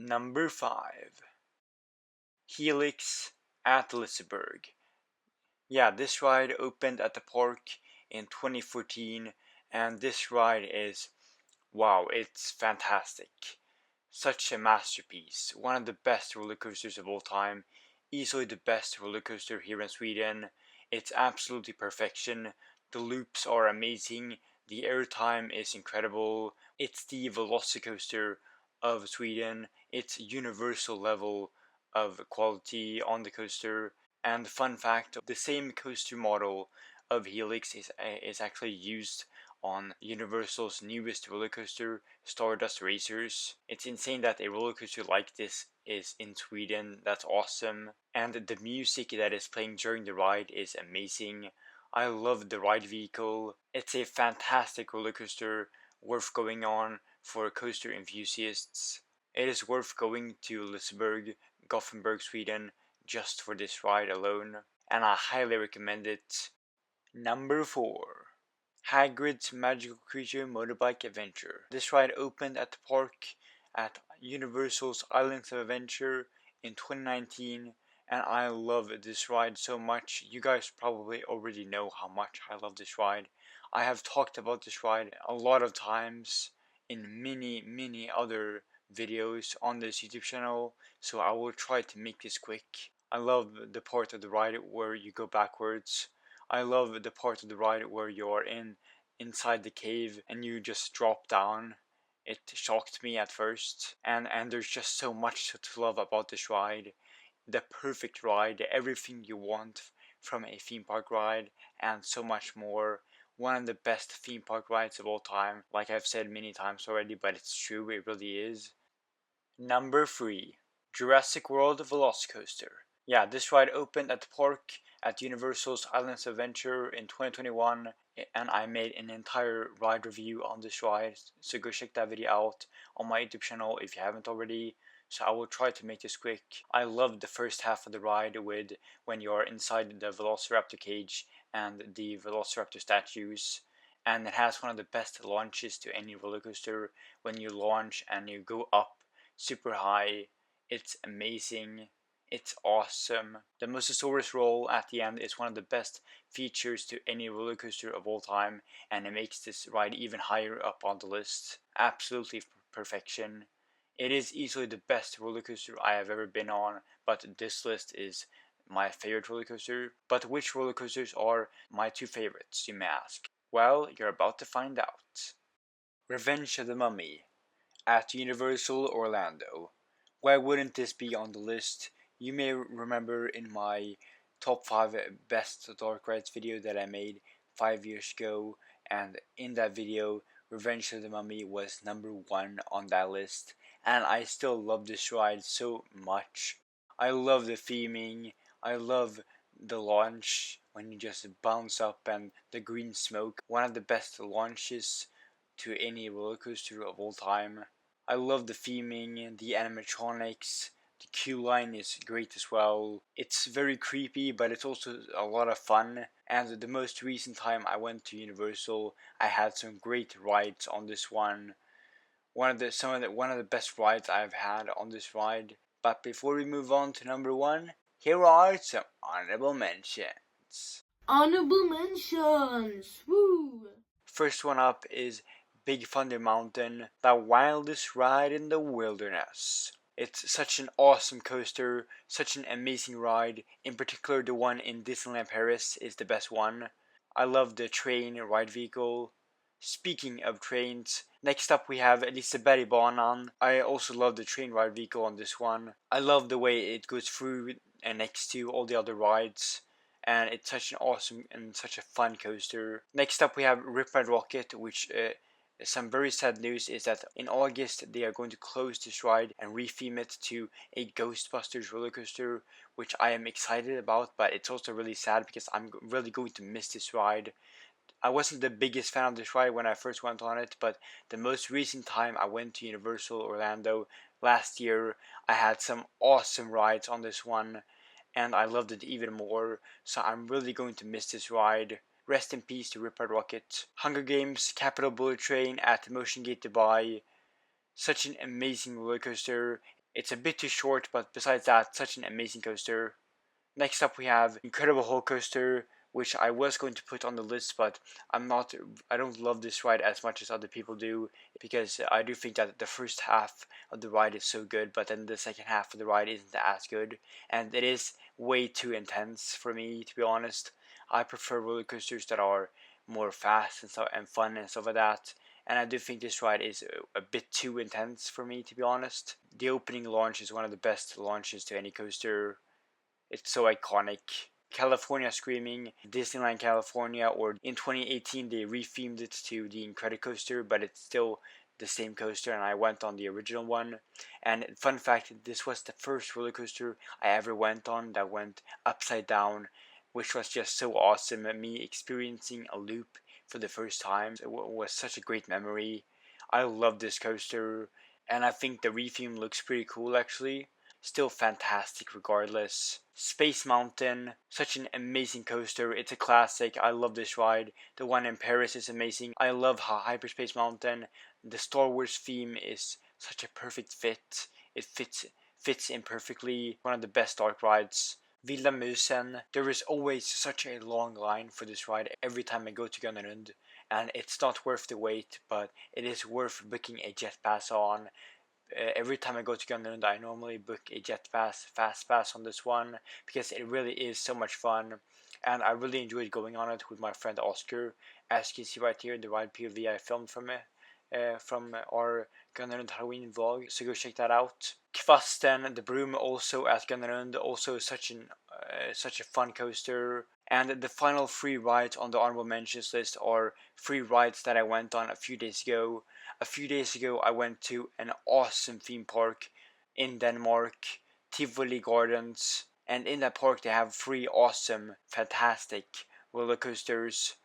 Number 5. Helix at Liseberg. Yeah, this ride opened at the park in 2014, and this ride is, wow, it's fantastic. Such a masterpiece. One of the best roller coasters of all time. Easily the best roller coaster here in Sweden. It's absolutely perfection. The loops are amazing. The airtime is incredible. It's the Velocicoaster of Sweden. It's universal level of quality on the coaster. And fun fact, the same coaster model of Helix is actually used on Universal's newest roller coaster, Stardust Racers. It's insane that a roller coaster like this is in Sweden. That's awesome. And the music that is playing during the ride is amazing. I love the ride vehicle. It's a fantastic roller coaster, worth going on for coaster enthusiasts. It is worth going to Liseberg, Gothenburg, Sweden, just for this ride alone, and I highly recommend it. Number 4. Hagrid's Magical Creature Motorbike Adventure. This ride opened at the park at Universal's Islands of Adventure in 2019, and I love this ride so much. You guys probably already know how much I love this ride. I have talked about this ride a lot of times in many other videos on this YouTube channel, so I will try to make this quick. I love the part of the ride where you go backwards. I love the part of the ride where you're inside the cave and you just drop down. It shocked me at first, and there's just so much to love about this ride. The perfect ride, everything you want from a theme park ride, and so much more. One of the best theme park rides of all time, like I've said many times already, but it's true, it really is. Number 3. Jurassic World Velocicoaster. Yeah, this ride opened at the park at Universal's Islands of Adventure in 2021, and I made an entire ride review on this ride, so go check that video out on my YouTube channel if you haven't already. So I will try to make this quick. I loved the first half of the ride with when you're inside the Velociraptor cage and the Velociraptor statues, and it has one of the best launches to any roller coaster when you launch and you go up super high. It's amazing. It's awesome. The Mosasaurus roll at the end is one of the best features to any roller coaster of all time, and it makes this ride even higher up on the list. Absolutely perfection. It is easily the best roller coaster I have ever been on, but this list is my favorite roller coaster. But which roller coasters are my 2 favorites, you may ask? Well, you're about to find out. Revenge of the Mummy at Universal Orlando. Why wouldn't this be on the list? You may remember in my top 5 best dark rides video that I made 5 years ago, and in that video Revenge of the Mummy was number 1 on that list, and I still love this ride so much. I love the theming, I love the launch when you just bounce up and the green smoke, one of the best launches to any roller coaster of all time. I love the theming, the animatronics, the queue line is great as well. It's very creepy, but it's also a lot of fun. And the most recent time I went to Universal, I had some great rides on this one. One of the best rides I've had on this ride. But before we move on to number 1, here are some honorable mentions. Honorable mentions! Woo! First one up is Big Thunder Mountain, the wildest ride in the wilderness. It's such an awesome coaster, such an amazing ride. In particular, the one in Disneyland Paris is the best one. I love the train ride vehicle. Speaking of trains, next up we have Lisebergsbanan. I also love the train ride vehicle on this one. I love the way it goes through and next to all the other rides, and it's such an awesome and such a fun coaster. Next up we have Rip Ride Rockit, which some very sad news is that in August they are going to close this ride and retheme it to a Ghostbusters roller coaster, which I am excited about, but it's also really sad because I'm really going to miss this ride. I wasn't the biggest fan of this ride when I first went on it, but the most recent time I went to Universal Orlando last year, I had some awesome rides on this one, and I loved it even more, so I'm really going to miss this ride. Rest in peace to Rip Ride Rockit. Hunger Games Capital Bullet Train at Motion Gate Dubai. Such an amazing roller coaster. It's a bit too short, but besides that, such an amazing coaster. Next up we have Incredible Hulk Coaster, which I was going to put on the list, but I don't love this ride as much as other people do, because I do think that the first half of the ride is so good, but then the second half of the ride isn't as good, and it is way too intense for me, to be honest. I prefer roller coasters that are more fast and fun and stuff like that. And I do think this ride is a bit too intense for me, to be honest. The opening launch is one of the best launches to any coaster. It's so iconic. California Screaming, Disneyland California, or in 2018 they rethemed it to the Incredicoaster, but it's still the same coaster, and I went on the original one. And fun fact, this was the first roller coaster I ever went on that went upside down, which was just so awesome. Me experiencing a loop for the first time, it was such a great memory. I love this coaster, and I think the retheme looks pretty cool actually. Still fantastic regardless. Space Mountain, such an amazing coaster. It's a classic. I love this ride. The one in Paris is amazing. I love Hyperspace Mountain. The Star Wars theme is such a perfect fit. It fits in perfectly. One of the best dark rides. Villa Musen. There is always such a long line for this ride every time I go to Gunnerlund, and it's not worth the wait, but it is worth booking a jet pass on. Every time I go to Gunnerlund, I normally book a jet pass, fast pass on this one, because it really is so much fun, and I really enjoyed going on it with my friend Oscar. As you can see right here, the ride POV I filmed from our Gunnerlund Halloween vlog, so go check that out. Kvasten, the broom, also at Gunnerlund, also such a fun coaster. And the final 3 rides on the honorable mentions list are 3 rides that I went on a few days ago. A few days ago, I went to an awesome theme park in Denmark, Tivoli Gardens, and in that park they have 3 awesome, fantastic roller coasters.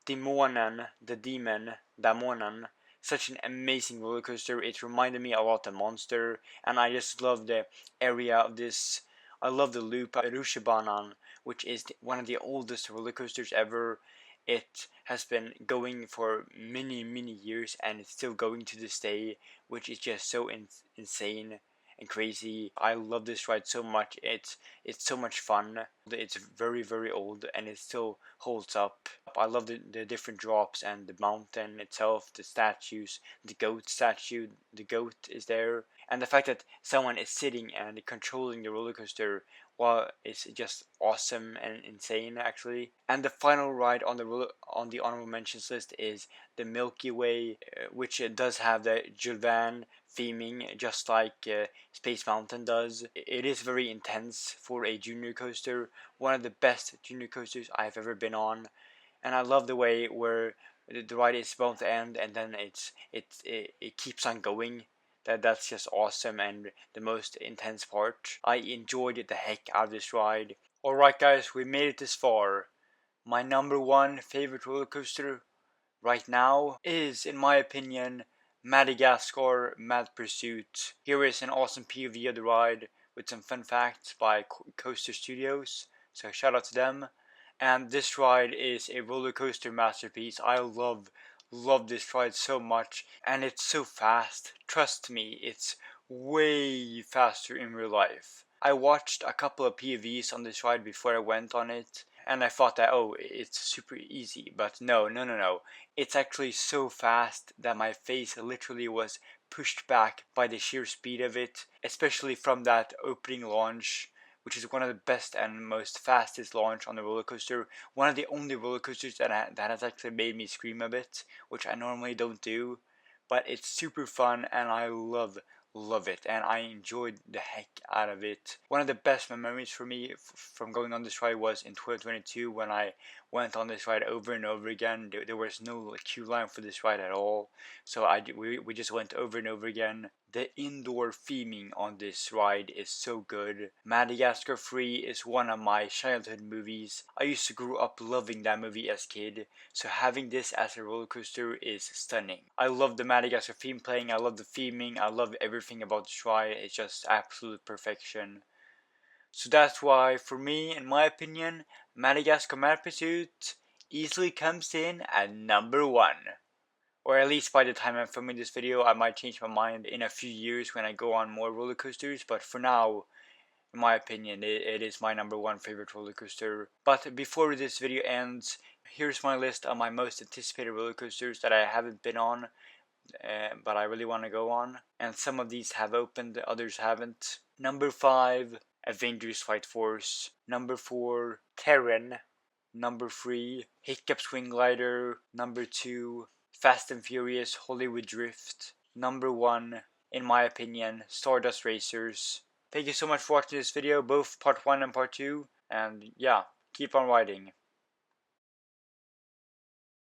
Demonen, the demon, Damonen, such an amazing roller coaster. It reminded me a lot of Monster, and I just love the area of this. I love the loop, Rushebanan, which is one of the oldest roller coasters ever. It has been going for many years, and it's still going to this day, which is just so insane and crazy. I love this ride so much. It's so much fun. It's very old, and it still holds up. I love the different drops and the mountain itself, the statues, the goat statue. The goat is there, and the fact that someone is sitting and controlling the roller coaster, well, it's just awesome and insane actually. And the final ride on the honorable mentions list is the Milky Way, which does have the Jules Verne theming, just like Space Mountain does. It is very intense for a junior coaster, one of the best junior coasters I've ever been on, and I love the way where the ride is about to end and then it keeps on going. That's just awesome and the most intense part. I enjoyed the heck out of this ride. Alright guys, we made it this far. My number 1 favorite roller coaster right now is, in my opinion, Madagascar Mad Pursuit. Here is an awesome POV of the ride with some fun facts by Coaster Studios, so shout out to them. And this ride is a roller coaster masterpiece. I love this ride so much, and it's so fast. Trust me, it's way faster in real life. I watched a couple of POVs on this ride before I went on it, and I thought that, oh, it's super easy, but no. It's actually so fast that my face literally was pushed back by the sheer speed of it, especially from that opening launch, which is one of the best and most fastest launch on the roller coaster. One of the only roller coasters that has actually made me scream a bit, which I normally don't do. But it's super fun, and I love it, and I enjoyed the heck out of it. One of the best memories for me from going on this ride was in 2022 when I went on this ride over and over again. There was no queue line for this ride at all, so we just went over and over again. The indoor theming on this ride is so good. Madagascar 3 is one of my childhood movies. I used to grow up loving that movie as a kid, so having this as a roller coaster is stunning. I love the Madagascar theme playing, I love the theming, I love everything about this ride. It's just absolute perfection. So that's why, for me, in my opinion, Madagascar Mad Pursuit easily comes in at number 1. Or at least by the time I'm filming this video. I might change my mind in a few years when I go on more roller coasters, but for now, in my opinion, it is my #1 favorite roller coaster. But before this video ends, here's my list of my most anticipated roller coasters that I haven't been on, but I really want to go on. And some of these have opened, others haven't. Number 5, Avengers Fight Force. Number 4, Terran. Number 3, Hiccup Swing Glider. Number 2, Fast and Furious Hollywood Drift. Number 1, in my opinion, Stardust Racers. Thank you so much for watching this video, both part 1 and part 2. And yeah, keep on riding.